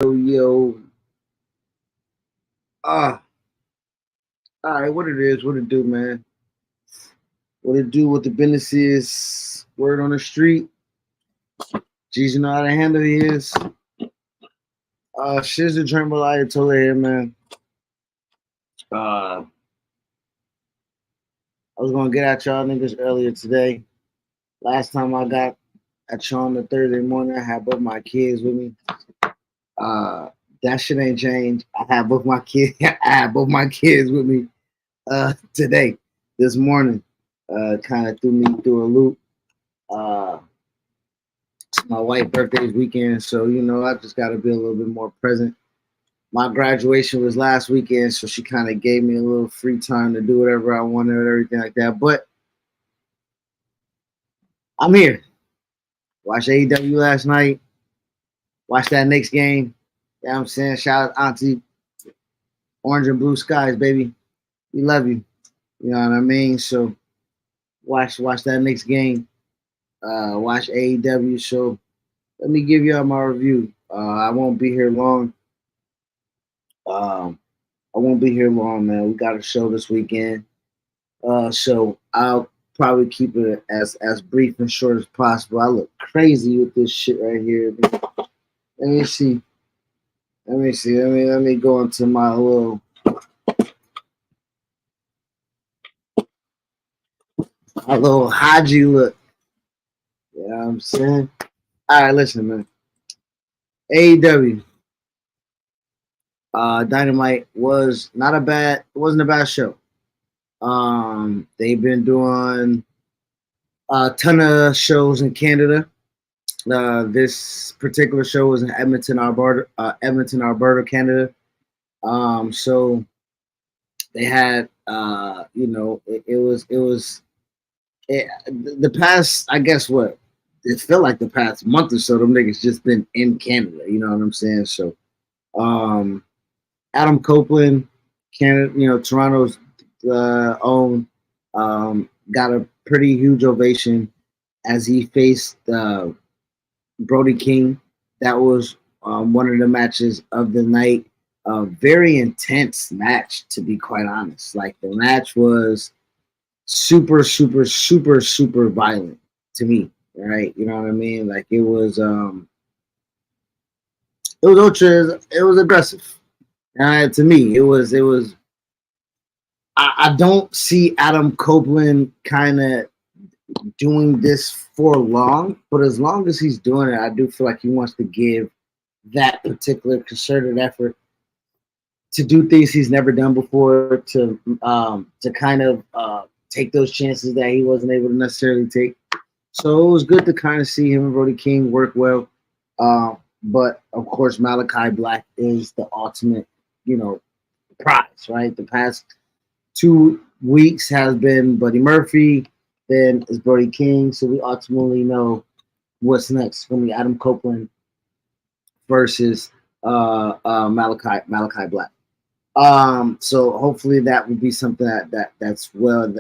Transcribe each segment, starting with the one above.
Yo. Ah, all right, what it is, what it do, man. What it do, what the business is, word on the street. Jesus know how to handle his. Shit's the dream of Ayatollah here, man. I was gonna get at y'all niggas earlier today. Last time I got at y'all on the Thursday morning, I had both my kids with me. Uh, that shit ain't changed. I had both my kids. I had both my kids with me. Today, this morning, kind of threw me through a loop. Uh, it's my wife's birthday's weekend, so I just got to be a little bit more present. My graduation was last weekend, so she kind of gave me a little free time to do whatever I wanted and everything like that. But I'm here. Watched AEW last night. Watched that Knicks game. You know what I'm saying? Shout out Auntie. Orange and blue skies, baby. We love you. You know what I mean? So watch that Knicks game. Watch AEW. So let me give y'all my review. I won't be here long. I won't be here long, man. We got a show this weekend. So I'll probably keep it as brief and short as possible. I look crazy with this shit right here. Let me see. Let me go into my little Haji look. You know what I'm saying? All right, listen, man. AEW. Dynamite was not a bad. It wasn't a bad show. They've been doing a ton of shows in Canada. This particular show was in Edmonton, Alberta, Canada. So they had, the past. I guess what it felt like the past month or so. Them niggas just been in Canada. You know what I'm saying? So, um, Adam Copeland, Canada, Toronto's own, got a pretty huge ovation as he faced Brody King. That was one of the matches of the night. A very intense match, to be quite honest. Like the match was super, super, super, super violent to me. Right? You know what I mean? Like it was aggressive. To me, it was. I don't see Adam Copeland kind of doing this for long, but as long as he's doing it, I do feel like he wants to give that particular concerted effort to do things he's never done before, to kind of take those chances that he wasn't able to necessarily take. So it was good to kind of see him and Brody King work well. But of course, Malachi Black is the ultimate, prize, right? The past 2 weeks has been Buddy Murphy, then is Brody King. So we ultimately know what's next. It's gonna be Adam Copeland versus Malachi Black. So hopefully that will be something that's well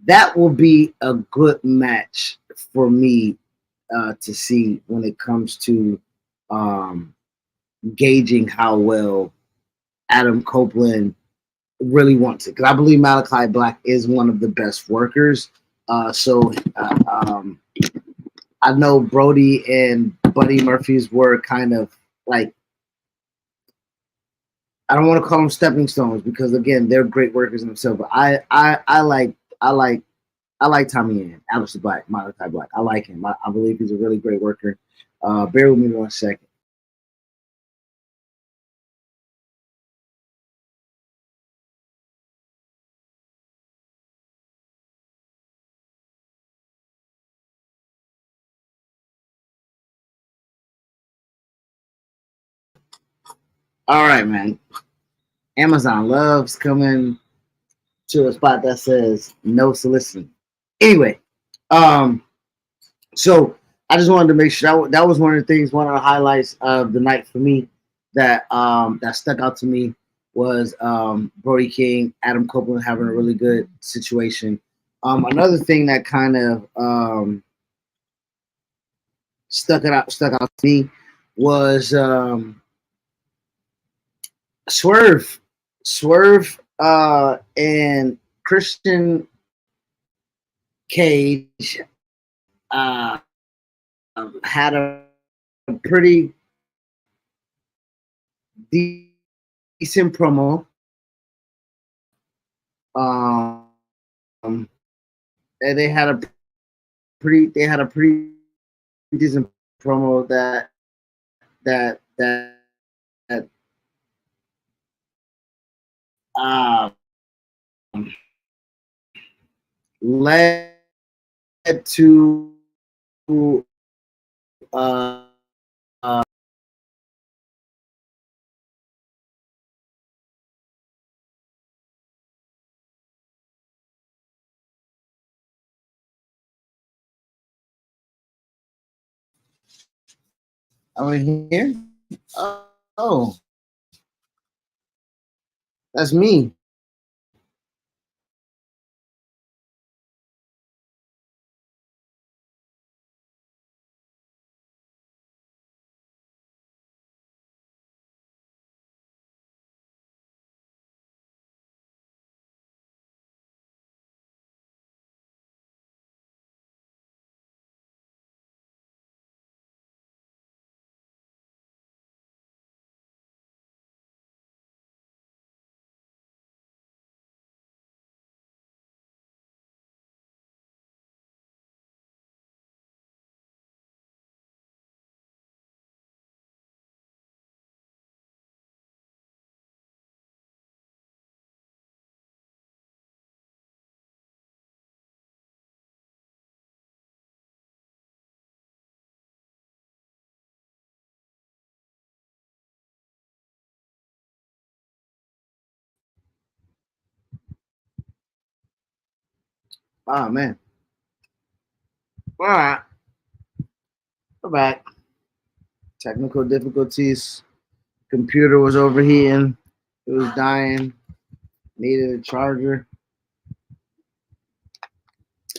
that will be a good match for me to see when it comes to um, gauging how well Adam Copeland really wants it, because I believe Malachi Black is one of the best workers. So I know Brody and Buddy Murphy's were kind of like, I don't want to call them stepping stones because again they're great workers in themselves. But I like Tommy Yan, Alistair Black, Malachi Black. I like him. I believe he's a really great worker. Bear with me 1 second. All right, man. Amazon loves coming to a spot that says no soliciting. Anyway, um, so I just wanted to make sure that was one of the things, one of the highlights of the night for me that stuck out to me was Brody King, Adam Copeland having a really good situation. Another thing that kind of stuck out to me was Swerve, Swerve, and Christian Cage had a pretty decent promo. Um, and they had a pretty decent promo that um, led to uh, uh, I'm here. Oh, that's me. Oh man. All right, we're back. Technical difficulties. Computer was overheating. It was dying. Needed a charger.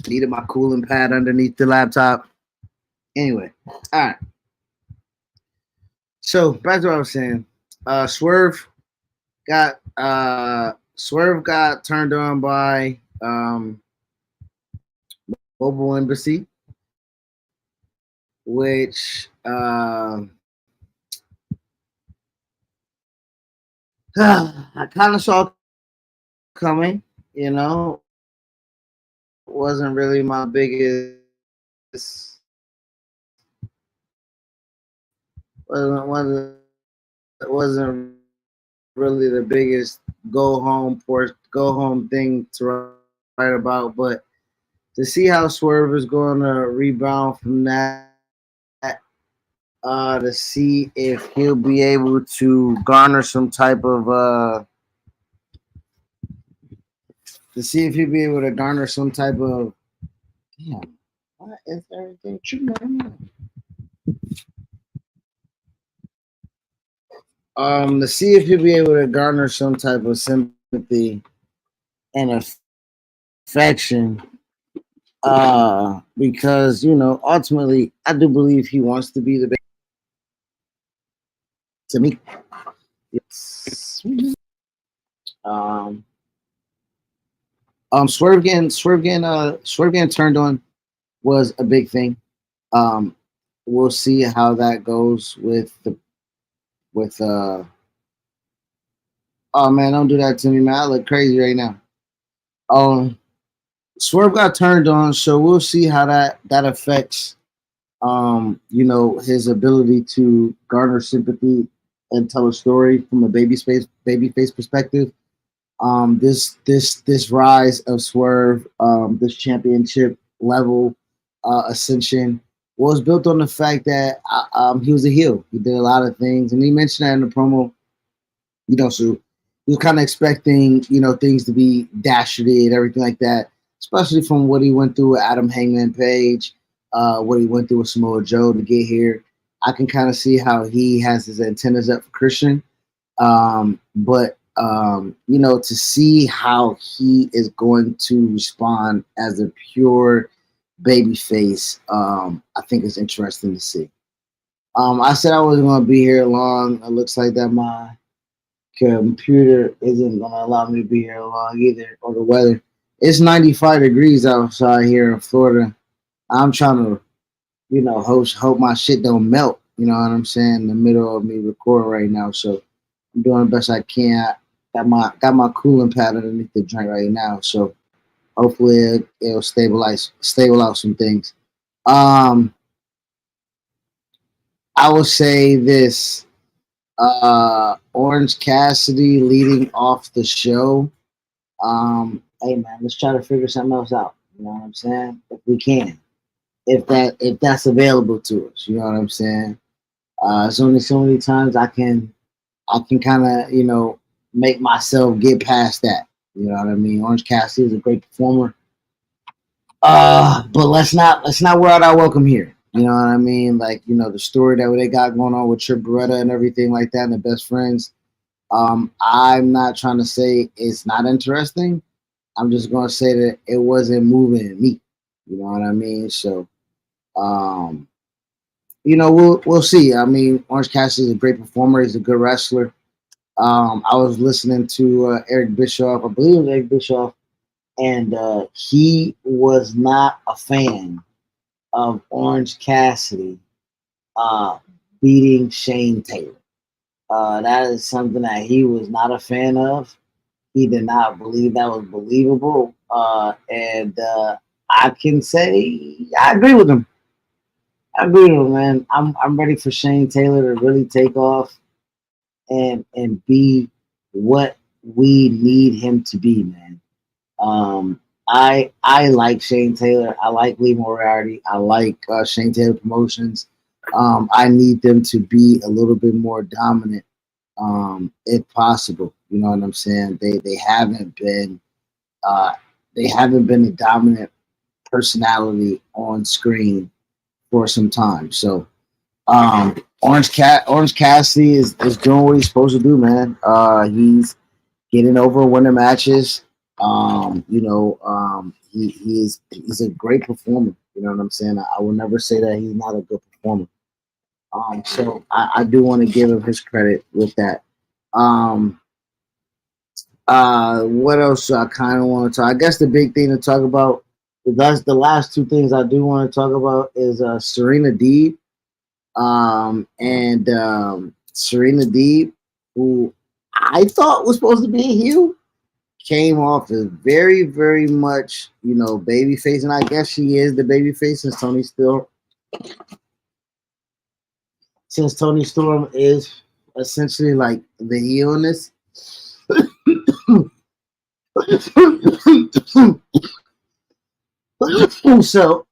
Needed my cooling pad underneath the laptop. Anyway, all right. So back to what I was saying. Swerve got turned on by Mobile Embassy, which I kind of saw coming. You know, wasn't really my biggest. wasn't wasn't really the biggest go home thing to write about, but to see how Swerve is going to rebound from that, to see if he'll be able to garner some type of to see if he'll be able to garner some type of damn. Why is everything true? To see if he'll be able to garner some type of sympathy and affection. Because ultimately, I do believe he wants to be the best. To me, yes. Um, Swerve getting turned on was a big thing. Um, we'll see how that goes with. Oh man, don't do that to me, man. I look crazy right now. Um, Swerve got turned on, so we'll see how that affects his ability to garner sympathy and tell a story from a baby face perspective. This rise of Swerve, this championship level ascension was built on the fact that he was a heel. He did a lot of things, and he mentioned that in the promo. So he was kind of expecting things to be dastardly and everything like that, especially from what he went through with Adam Hangman Page, what he went through with Samoa Joe to get here. I can kind of see how he has his antennas up for Christian. But to see how he is going to respond as a pure baby face, I think is interesting to see. I said I wasn't gonna be here long. It looks like that my computer isn't gonna allow me to be here long either, or the weather. It's 95 degrees outside here in Florida. I'm trying to, hope my shit don't melt. You know what I'm saying? In the middle of me recording right now, so I'm doing the best I can. Got my cooling pad underneath the joint right now, so hopefully it'll stable out some things. Um, I will say this: Orange Cassidy leading off the show. Hey man, let's try to figure something else out. You know what I'm saying? If we can, if that's available to us, you know what I'm saying? There's only so many times I can kind of make myself get past that. You know what I mean? Orange Cassidy is a great performer. But let's not wear out our welcome here. You know what I mean? Like, the story that they got going on with Trip Beretta and everything like that and the best friends. I'm not trying to say it's not interesting. I'm just gonna say that it wasn't moving me. You know what I mean? So um, we'll see. I mean, Orange Cassidy is a great performer, he's a good wrestler. I was listening to Eric Bischoff, I believe it was Eric Bischoff, and he was not a fan of Orange Cassidy uh, beating Shane Taylor. That is something that he was not a fan of. He did not believe that was believable, and I can say I agree with him. I agree with him, man. I'm ready for Shane Taylor to really take off and be what we need him to be, man. I like Shane Taylor. I like Lee Moriarty. I like Shane Taylor Promotions. I need them to be a little bit more dominant, if possible. You know what I'm saying? Uh, they haven't been a dominant personality on screen for some time. So Orange Cassidy is doing what he's supposed to do, man. He's getting over winning matches. He's a great performer. You know what I'm saying? I will never say that he's not a good performer. So I do want to give him his credit with that. Um, what else I kind of want to talk? I guess the big thing to talk about. That's the last two things I do want to talk about is Serena Deeb. And Serena Deeb, who I thought was supposed to be a heel, came off as very, very much, baby face, and I guess she is the baby face since Tony Storm is essentially like the heel in this. So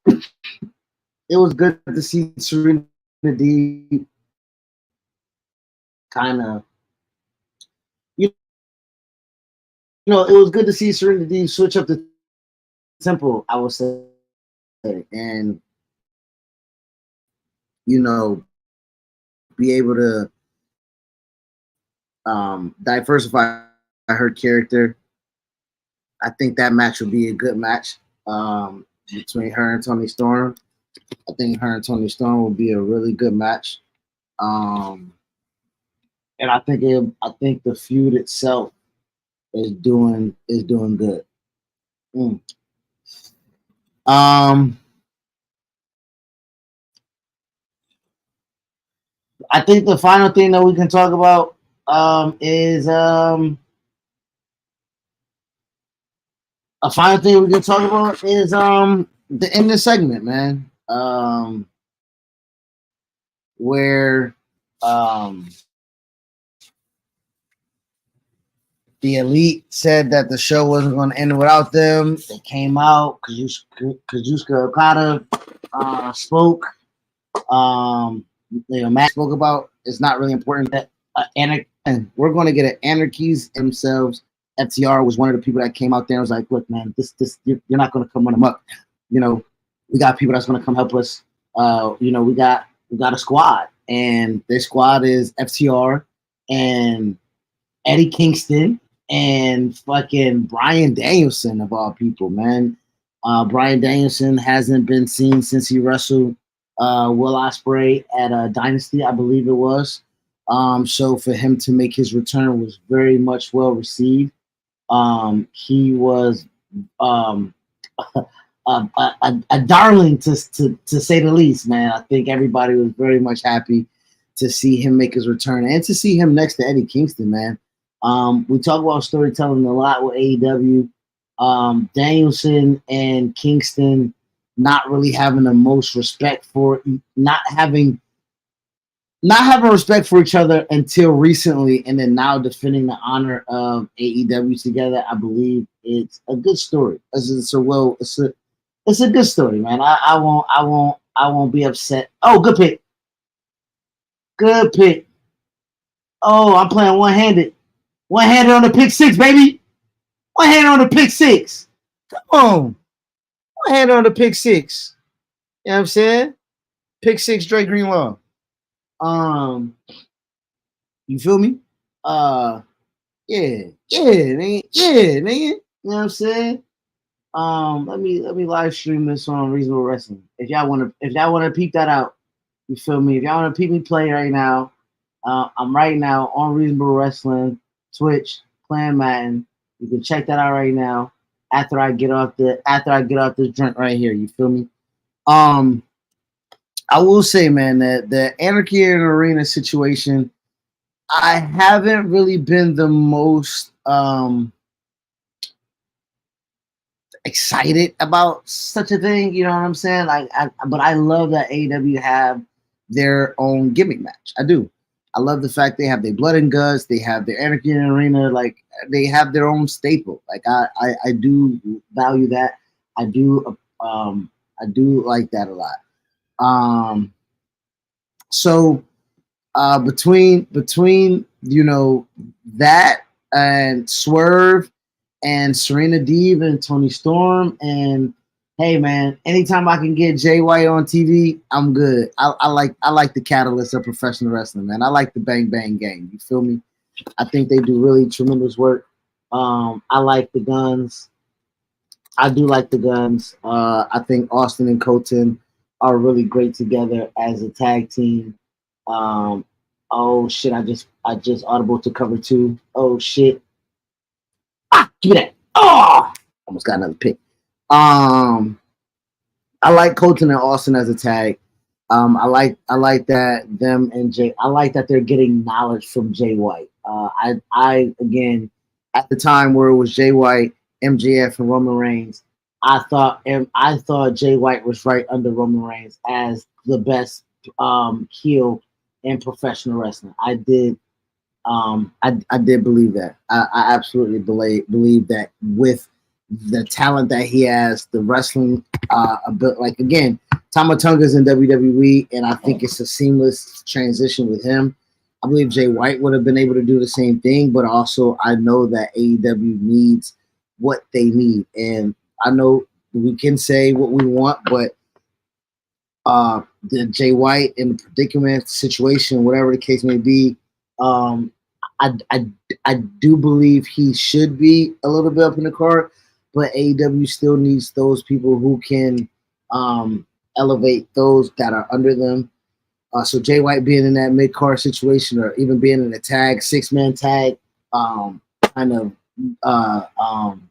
it was good to see Serena Deeb kind of, it was good to see Serena Deeb switch up the tempo, I would say, and be able to diversify her character. I think that match would be a good match between her and Tony Storm. I think her and Tony Storm would be a really good match. And I think the feud itself is doing good. Mm. Um, I think the final thing that we can talk about is a final thing we can talk about is the end of the segment, man. Where um the Elite said that the show wasn't going to end without them. They came out. Kazuchika Okada spoke. Matt spoke about it's not really important that and we're going to get an Anarchies themselves. FTR was one of the people that came out there and was like, "Look, man, this you're not going to come run them up. We got people that's going to come help us. We got a squad, and their squad is FTR and Eddie Kingston and fucking Brian Danielson of all people, man. Brian Danielson hasn't been seen since he wrestled Will Ospreay at Dynasty, I believe it was. So for him to make his return was very much well received. He was um, a darling to say the least, man. I think everybody was very much happy to see him make his return and to see him next to Eddie Kingston, man. We talk about storytelling a lot with AEW. Danielson and Kingston not really having the most respect for not having respect for each other until recently, and then now defending the honor of AEW together. I believe it's a good story. It's a good story, man. I won't be upset. Oh, good pick, good pick. Oh, I'm playing one handed on the pick six, baby. One handed on the pick six. Come on, one handed on the pick six. You know what I'm saying? Pick six, Dre Greenlaw. Um, you feel me? Uh, yeah, nigga. Yeah, nigga. You know what I'm saying? Let me live stream this on Reasonable Wrestling. If y'all wanna peep that out, you feel me? If y'all wanna peep me play right now, I'm right now on Reasonable Wrestling, Twitch, playing Madden. You can check that out right now after I get off this joint right here. You feel me? Um, I will say, man, that the Anarchy in Arena situation, I haven't really been the most excited about such a thing. You know what I'm saying? But I love that AEW have their own gimmick match. I do. I love the fact they have their blood and guts. They have their Anarchy in Arena. Like they have their own staple. Like I do value that. I do like that a lot. Um, so between that and Swerve and Serena Deeb and Tony Storm and hey man, anytime I can get Jay White on TV, I'm good. I like the catalyst of professional wrestling, man. I like the Bang Bang Gang. You feel me? I think they do really tremendous work. I like the Guns. I do like the Guns. I think Austin and Colton are really great together as a tag team. Um, oh shit! I just audible to cover two. Oh shit! Give me that. Oh, almost got another pick. Um, I like Colton and Austin as a tag. I like that them and Jay. I like that they're getting knowledge from Jay White. I again at the time where it was Jay White, MJF, and Roman Reigns. I thought Jay White was right under Roman Reigns as the best heel in professional wrestling. I did believe that. I absolutely believe that with the talent that he has, the wrestling, a bit like again, Tama Tonga's in WWE, and I think it's a seamless transition with him. I believe Jay White would have been able to do the same thing, but also I know that AEW needs what they need, and I know we can say what we want, but the Jay White in the predicament situation, whatever the case may be, um, I, I I do believe he should be a little bit up in the card, but AEW still needs those people who can elevate those that are under them. So Jay White being in that mid card situation, or even being in a tag, 6-man tag, um, kind of uh, um,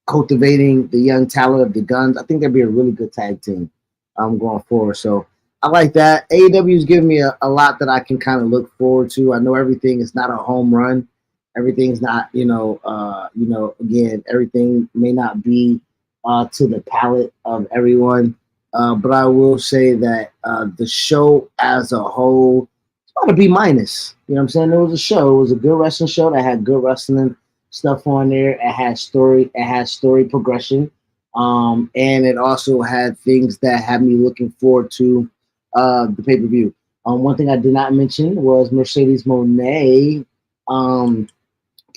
cultivating the young talent of the Guns. I think that'd be a really good tag team going forward. So I like that. AEW is giving me a lot that I can kind of look forward to. I know everything is not a home run. Everything's not, again, everything may not be to the palate of everyone. But I will say that the show as a whole, it's about to be minus. You know what I'm saying? It was a show. It was a good wrestling show that had good wrestling stuff on there. It had story. It had story progression. And it also had things that had me looking forward to the pay per view. One thing I did not mention was Mercedes Monet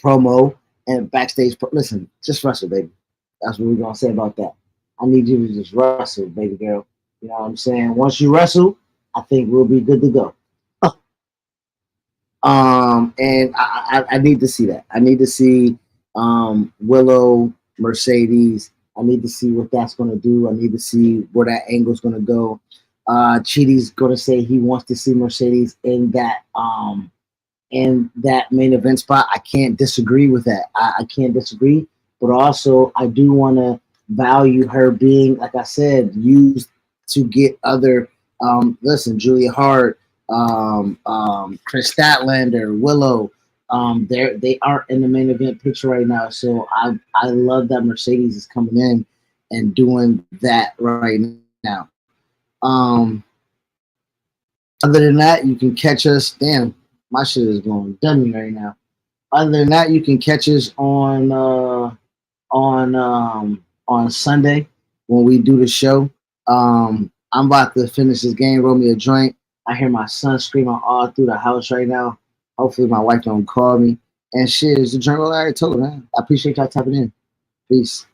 promo and backstage. Listen, just wrestle, baby. That's what we're gonna say about that. I need you to just wrestle, baby girl. You know what I'm saying? Once you wrestle, I think we'll be good to go. And I need to see that. I need to see Willow, Mercedes. I need to see what that's going to do. I need to see where that angle's going to go. Chidi's gonna say he wants to see Mercedes in that main event spot. I can't disagree with that. I can't disagree, but also I do want to value her being, like I said, used to get other. Listen, Julia Hart, Chris Statlander, Willow. They aren't in the main event picture right now, so I love that Mercedes is coming in and doing that right now. Other than that, you can catch us. Damn, my shit is going dummy right now. Other than that, you can catch us on Sunday when we do the show. I'm about to finish this game, roll me a joint. I hear my son screaming all through the house right now. Hopefully my wife don't call me. And shit, it's the joint I already told, man. I appreciate y'all tapping in. Peace.